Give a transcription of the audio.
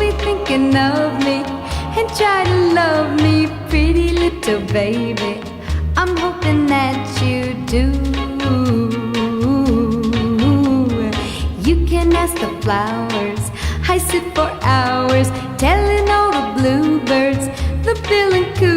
be thinking of me and try to love me, pretty little baby. I'm hoping that you do. You can ask the flowers, I sit for hours telling all the bluebirds, the bill and coo.